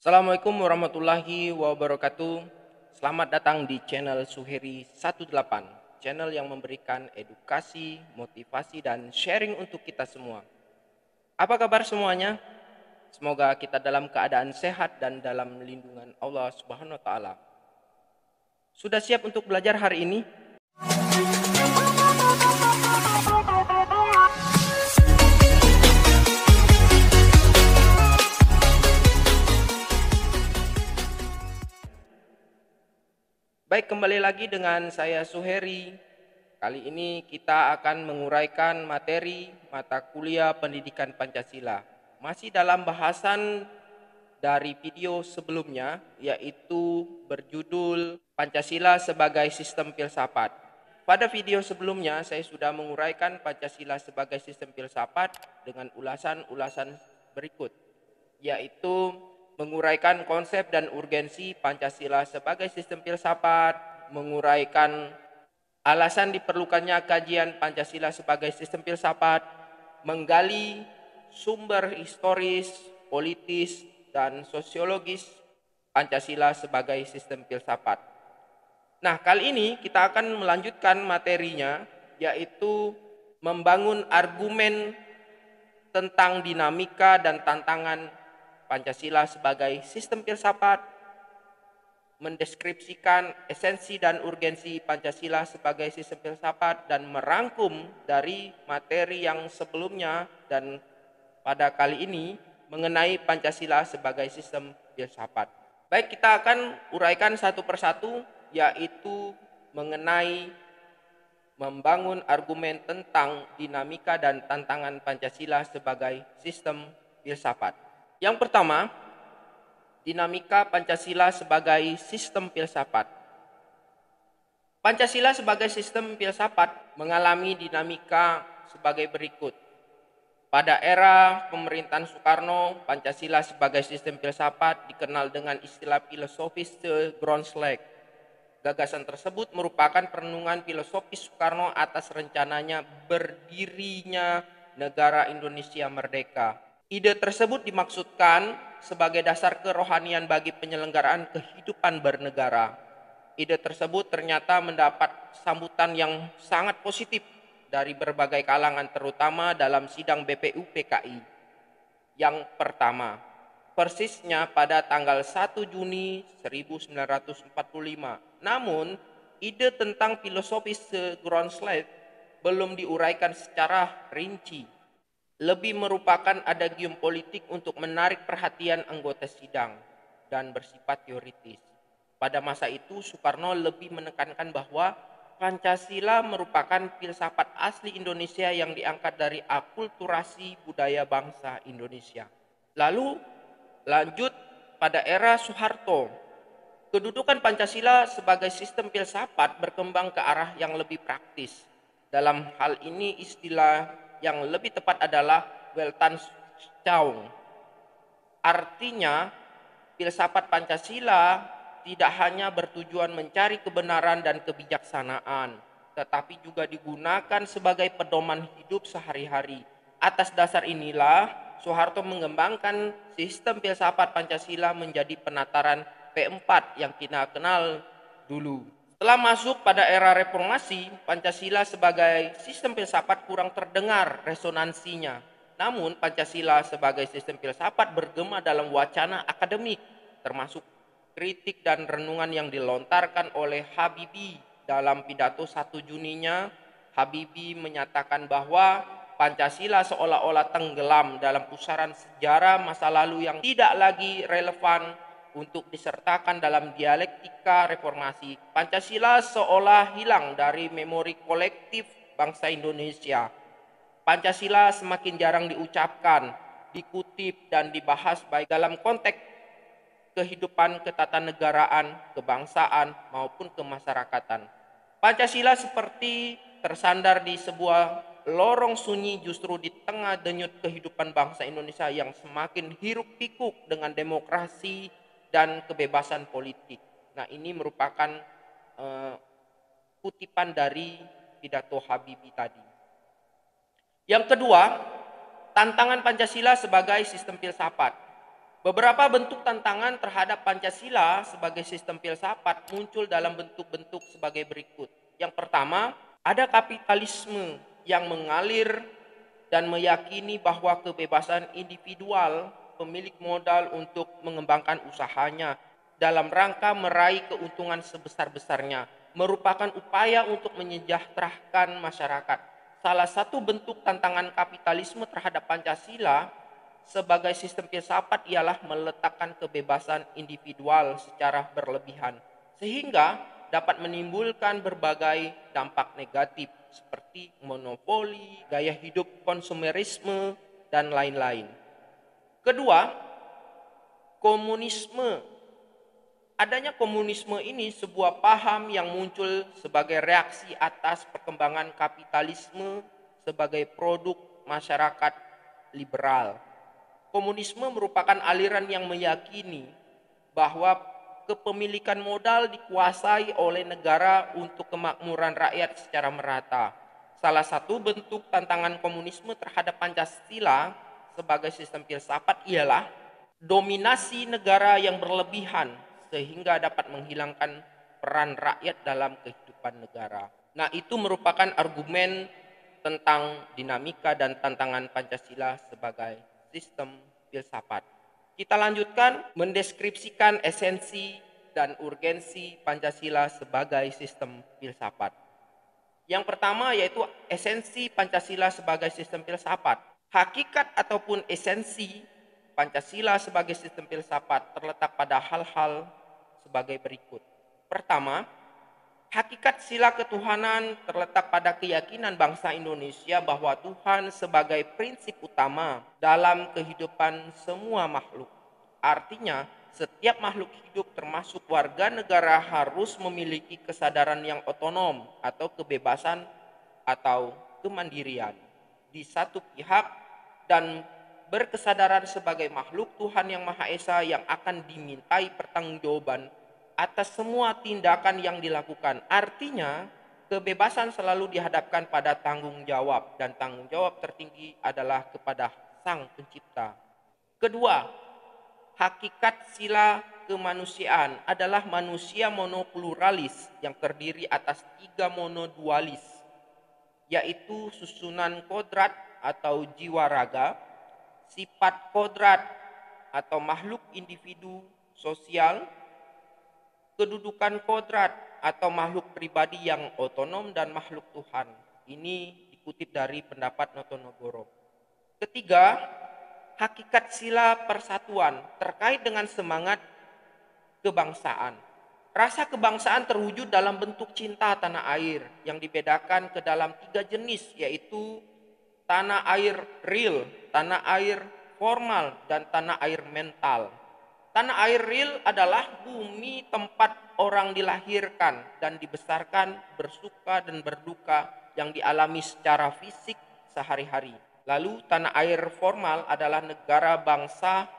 Assalamualaikum warahmatullahi wabarakatuh. Selamat datang di channel Suheri 18, channel yang memberikan edukasi, motivasi, dan sharing untuk kita semua. Apa kabar semuanya? Semoga kita dalam keadaan sehat dan dalam lindungan Allah Subhanahu wa taala. Sudah siap untuk belajar hari ini? Baik, kembali lagi dengan saya Suheri. Kali ini kita akan menguraikan materi mata kuliah Pendidikan Pancasila. Masih dalam bahasan dari video sebelumnya, yaitu berjudul Pancasila sebagai Sistem Filsafat. Pada video sebelumnya saya sudah menguraikan Pancasila sebagai sistem filsafat dengan ulasan-ulasan berikut, yaitu menguraikan konsep dan urgensi Pancasila sebagai sistem filsafat, menguraikan alasan diperlukannya kajian Pancasila sebagai sistem filsafat, menggali sumber historis, politis, dan sosiologis Pancasila sebagai sistem filsafat. Nah, kali ini kita akan melanjutkan materinya, yaitu membangun argumen tentang dinamika dan tantangan Pancasila sebagai sistem filsafat, mendeskripsikan esensi dan urgensi Pancasila sebagai sistem filsafat, dan merangkum dari materi yang sebelumnya dan pada kali ini mengenai Pancasila sebagai sistem filsafat. Baik, kita akan uraikan satu persatu, yaitu mengenai membangun argumen tentang dinamika dan tantangan Pancasila sebagai sistem filsafat. Yang pertama, dinamika Pancasila sebagai sistem filsafat. Pancasila sebagai sistem filsafat mengalami dinamika sebagai berikut. Pada era pemerintahan Soekarno, Pancasila sebagai sistem filsafat dikenal dengan istilah filosofis Grundslag. Gagasan tersebut merupakan perenungan filosofis Soekarno atas rencananya berdirinya negara Indonesia merdeka. Ide tersebut dimaksudkan sebagai dasar kerohanian bagi penyelenggaraan kehidupan bernegara. Ide tersebut ternyata mendapat sambutan yang sangat positif dari berbagai kalangan, terutama dalam sidang BPU PKI. Yang pertama, persisnya pada tanggal 1 Juni 1945. Namun, ide tentang filosofis Grundslag belum diuraikan secara rinci. Lebih merupakan adagium politik untuk menarik perhatian anggota sidang dan bersifat teoritis. Pada masa itu, Soekarno lebih menekankan bahwa Pancasila merupakan filsafat asli Indonesia yang diangkat dari akulturasi budaya bangsa Indonesia. Lalu lanjut pada era Soeharto. Kedudukan Pancasila sebagai sistem filsafat berkembang ke arah yang lebih praktis. Dalam hal ini istilah yang lebih tepat adalah Weltanschauung. Artinya, filsafat Pancasila tidak hanya bertujuan mencari kebenaran dan kebijaksanaan, tetapi juga digunakan sebagai pedoman hidup sehari-hari. Atas dasar inilah, Soeharto mengembangkan sistem filsafat Pancasila menjadi penataran P4 yang kita kenal dulu. Setelah masuk pada era reformasi, Pancasila sebagai sistem filsafat kurang terdengar resonansinya. Namun Pancasila sebagai sistem filsafat bergema dalam wacana akademik, termasuk kritik dan renungan yang dilontarkan oleh Habibie dalam pidato 1 Juninya. Habibie menyatakan bahwa Pancasila seolah-olah tenggelam dalam pusaran sejarah masa lalu yang tidak lagi relevan untuk disertakan dalam dialektika reformasi. Pancasila seolah hilang dari memori kolektif bangsa Indonesia. Pancasila semakin jarang diucapkan, dikutip, dan dibahas baik dalam konteks kehidupan ketatanegaraan, kebangsaan, maupun kemasyarakatan. Pancasila seperti tersandar di sebuah lorong sunyi justru di tengah denyut kehidupan bangsa Indonesia yang semakin hiruk pikuk dengan demokrasi dan kebebasan politik. Nah, ini merupakan kutipan dari pidato Habibie tadi. Yang kedua, tantangan Pancasila sebagai sistem filsafat. Beberapa bentuk tantangan terhadap Pancasila sebagai sistem filsafat muncul dalam bentuk-bentuk sebagai berikut. Yang pertama, ada kapitalisme yang mengalir dan meyakini bahwa kebebasan individual pemilik modal untuk mengembangkan usahanya dalam rangka meraih keuntungan sebesar-besarnya merupakan upaya untuk menyejahterakan masyarakat. Salah satu bentuk tantangan kapitalisme terhadap Pancasila sebagai sistem filsafat ialah meletakkan kebebasan individual secara berlebihan, sehingga dapat menimbulkan berbagai dampak negatif seperti monopoli, gaya hidup konsumerisme, dan lain-lain. Kedua, komunisme. Adanya komunisme ini sebuah paham yang muncul sebagai reaksi atas perkembangan kapitalisme sebagai produk masyarakat liberal. Komunisme merupakan aliran yang meyakini bahwa kepemilikan modal dikuasai oleh negara untuk kemakmuran rakyat secara merata. Salah satu bentuk tantangan komunisme terhadap Pancasila sebagai sistem filsafat ialah dominasi negara yang berlebihan sehingga dapat menghilangkan peran rakyat dalam kehidupan negara. Nah, itu merupakan argumen tentang dinamika dan tantangan Pancasila sebagai sistem filsafat. Kita lanjutkan mendeskripsikan esensi dan urgensi Pancasila sebagai sistem filsafat. Yang pertama yaitu esensi Pancasila sebagai sistem filsafat. Hakikat ataupun esensi Pancasila sebagai sistem filsafat terletak pada hal-hal sebagai berikut. Pertama, hakikat sila ketuhanan terletak pada keyakinan bangsa Indonesia bahwa Tuhan sebagai prinsip utama dalam kehidupan semua makhluk. Artinya, setiap makhluk hidup termasuk warga negara harus memiliki kesadaran yang otonom atau kebebasan atau kemandirian di satu pihak dan berkesadaran sebagai makhluk Tuhan yang Maha Esa yang akan dimintai pertanggungjawaban atas semua tindakan yang dilakukan. Artinya, kebebasan selalu dihadapkan pada tanggung jawab dan tanggung jawab tertinggi adalah kepada Sang Pencipta. Kedua, hakikat sila kemanusiaan adalah manusia monopluralis yang terdiri atas 3 monodualis, yaitu susunan kodrat atau jiwa raga, sifat kodrat atau makhluk individu sosial, kedudukan kodrat atau makhluk pribadi yang otonom dan makhluk Tuhan. Ini dikutip dari pendapat Notonegoro. Ketiga, hakikat sila persatuan terkait dengan semangat kebangsaan. Rasa kebangsaan terwujud dalam bentuk cinta tanah air yang dibedakan ke dalam 3 jenis, yaitu tanah air real, tanah air formal, dan tanah air mental. Tanah air real adalah bumi tempat orang dilahirkan dan dibesarkan, bersuka dan berduka yang dialami secara fisik sehari-hari. Lalu tanah air formal adalah negara bangsa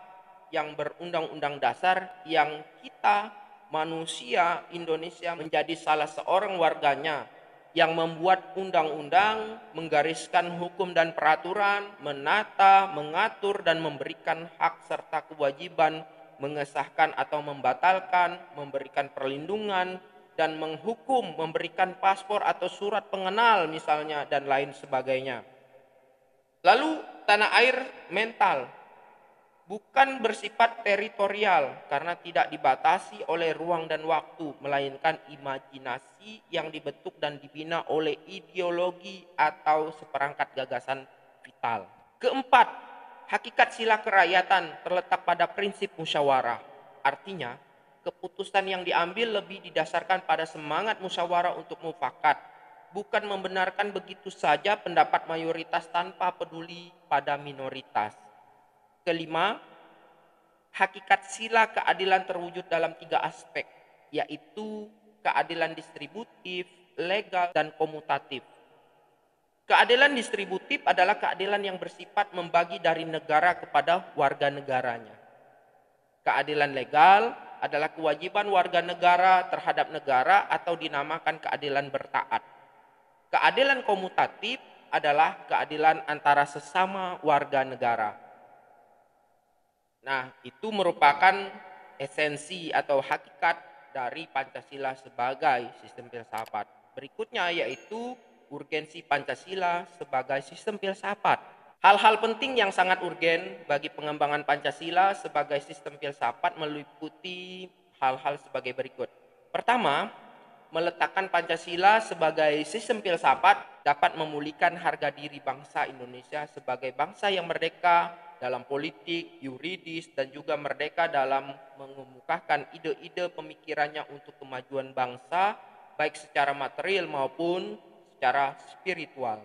yang berundang-undang dasar yang kita manusia Indonesia menjadi salah seorang warganya yang membuat undang-undang, menggariskan hukum dan peraturan, menata, mengatur dan memberikan hak serta kewajiban, mengesahkan atau membatalkan, memberikan perlindungan dan menghukum, memberikan paspor atau surat pengenal misalnya dan lain sebagainya. Lalu tanah air mental bukan bersifat teritorial karena tidak dibatasi oleh ruang dan waktu, melainkan imajinasi yang dibentuk dan dibina oleh ideologi atau seperangkat gagasan vital. Keempat, hakikat sila kerakyatan terletak pada prinsip musyawarah. Artinya, keputusan yang diambil lebih didasarkan pada semangat musyawarah untuk mufakat, bukan membenarkan begitu saja pendapat mayoritas tanpa peduli pada minoritas. Kelima, hakikat sila keadilan terwujud dalam 3 aspek, yaitu keadilan distributif, legal, dan komutatif. Keadilan distributif adalah keadilan yang bersifat membagi dari negara kepada warga negaranya. Keadilan legal adalah kewajiban warga negara terhadap negara atau dinamakan keadilan bertaat. Keadilan komutatif adalah keadilan antara sesama warga negara. Nah, itu merupakan esensi atau hakikat dari Pancasila sebagai sistem filsafat. Berikutnya yaitu urgensi Pancasila sebagai sistem filsafat. Hal-hal penting yang sangat urgen bagi pengembangan Pancasila sebagai sistem filsafat meliputi hal-hal sebagai berikut. Pertama, meletakkan Pancasila sebagai sistem filsafat dapat memulihkan harga diri bangsa Indonesia sebagai bangsa yang merdeka dalam politik, yuridis, dan juga merdeka dalam mengemukakan ide-ide pemikirannya untuk kemajuan bangsa, baik secara material maupun secara spiritual.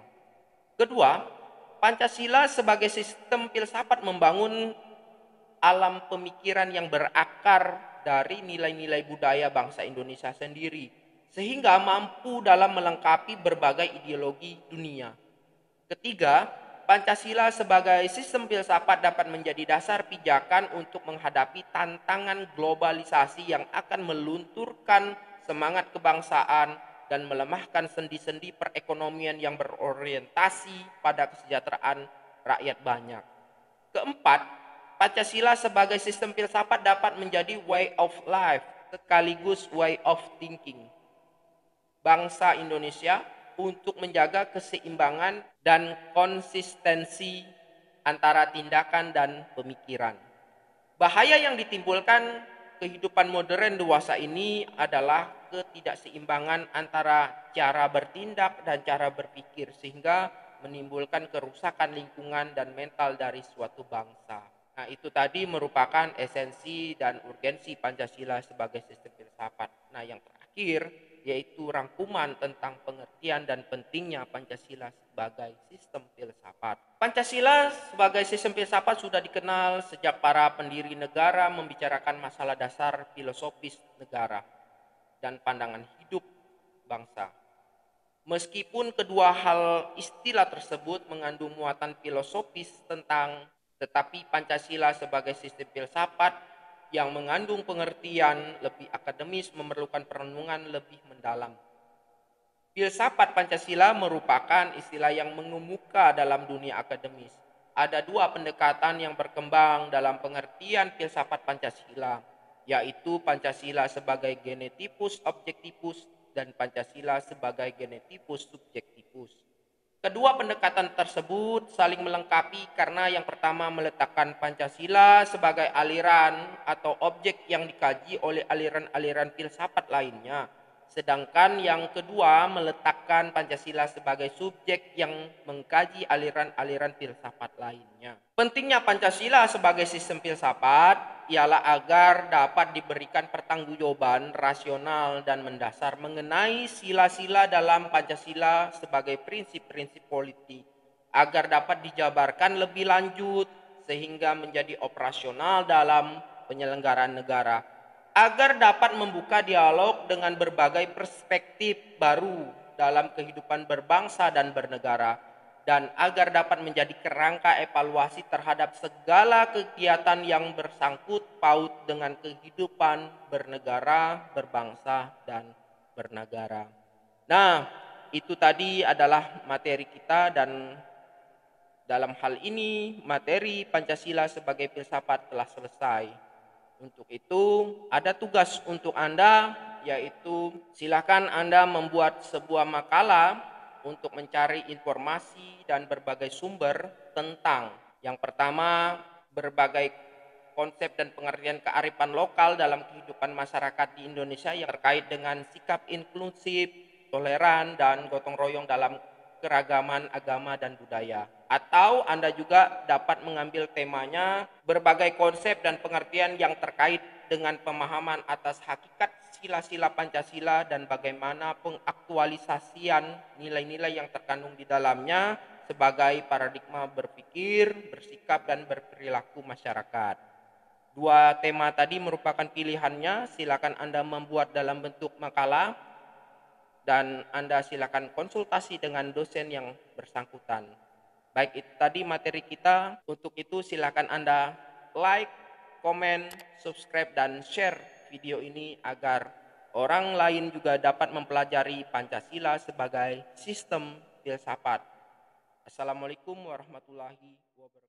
Kedua, Pancasila sebagai sistem filsafat membangun alam pemikiran yang berakar dari nilai-nilai budaya bangsa Indonesia sendiri, sehingga mampu dalam melengkapi berbagai ideologi dunia. Ketiga, Pancasila sebagai sistem filsafat dapat menjadi dasar pijakan untuk menghadapi tantangan globalisasi yang akan melunturkan semangat kebangsaan dan melemahkan sendi-sendi perekonomian yang berorientasi pada kesejahteraan rakyat banyak. Keempat, Pancasila sebagai sistem filsafat dapat menjadi way of life sekaligus way of thinking bangsa Indonesia untuk menjaga keseimbangan dan konsistensi antara tindakan dan pemikiran. Bahaya yang ditimbulkan kehidupan modern dewasa ini adalah ketidakseimbangan antara cara bertindak dan cara berpikir sehingga menimbulkan kerusakan lingkungan dan mental dari suatu bangsa. Nah, itu tadi merupakan esensi dan urgensi Pancasila sebagai sistem filsafat. Nah, yang terakhir yaitu rangkuman tentang pengertian dan pentingnya Pancasila sebagai sistem filsafat. Pancasila sebagai sistem filsafat sudah dikenal sejak para pendiri negara membicarakan masalah dasar filosofis negara dan pandangan hidup bangsa. Meskipun kedua hal istilah tersebut mengandung muatan filosofis tetapi Pancasila sebagai sistem filsafat yang mengandung pengertian lebih akademis memerlukan perenungan lebih mendalam. Filsafat Pancasila merupakan istilah yang mengemuka dalam dunia akademis. Ada dua pendekatan yang berkembang dalam pengertian filsafat Pancasila, yaitu Pancasila sebagai genetipus objektivus dan Pancasila sebagai genetipus subjektivus. Kedua pendekatan tersebut saling melengkapi karena yang pertama meletakkan Pancasila sebagai aliran atau objek yang dikaji oleh aliran-aliran filsafat lainnya. Sedangkan yang kedua meletakkan Pancasila sebagai subjek yang mengkaji aliran-aliran filsafat lainnya. Pentingnya Pancasila sebagai sistem filsafat ialah agar dapat diberikan pertanggungjawaban rasional dan mendasar mengenai sila-sila dalam Pancasila sebagai prinsip-prinsip politik, agar dapat dijabarkan lebih lanjut sehingga menjadi operasional dalam penyelenggaraan negara, agar dapat membuka dialog dengan berbagai perspektif baru dalam kehidupan berbangsa dan bernegara, dan agar dapat menjadi kerangka evaluasi terhadap segala kegiatan yang bersangkut paut dengan kehidupan bernegara, berbangsa, dan bernegara. Nah, itu tadi adalah materi kita, dan dalam hal ini materi Pancasila sebagai filsafat telah selesai. Untuk itu ada tugas untuk Anda, yaitu silakan Anda membuat sebuah makalah untuk mencari informasi dan berbagai sumber tentang yang pertama berbagai konsep dan pengertian kearifan lokal dalam kehidupan masyarakat di Indonesia yang terkait dengan sikap inklusif, toleran, dan gotong royong dalam keragaman agama dan budaya. Atau Anda juga dapat mengambil temanya berbagai konsep dan pengertian yang terkait dengan pemahaman atas hakikat sila-sila Pancasila dan bagaimana pengaktualisasian nilai-nilai yang terkandung di dalamnya sebagai paradigma berpikir, bersikap, dan berperilaku masyarakat. Dua tema tadi merupakan pilihannya, silakan Anda membuat dalam bentuk makalah dan Anda silakan konsultasi dengan dosen yang bersangkutan. Baik, itu tadi materi kita. Untuk itu silakan Anda like, komen, subscribe, dan share video ini agar orang lain juga dapat mempelajari Pancasila sebagai sistem filsafat. Assalamualaikum warahmatullahi wabarakatuh.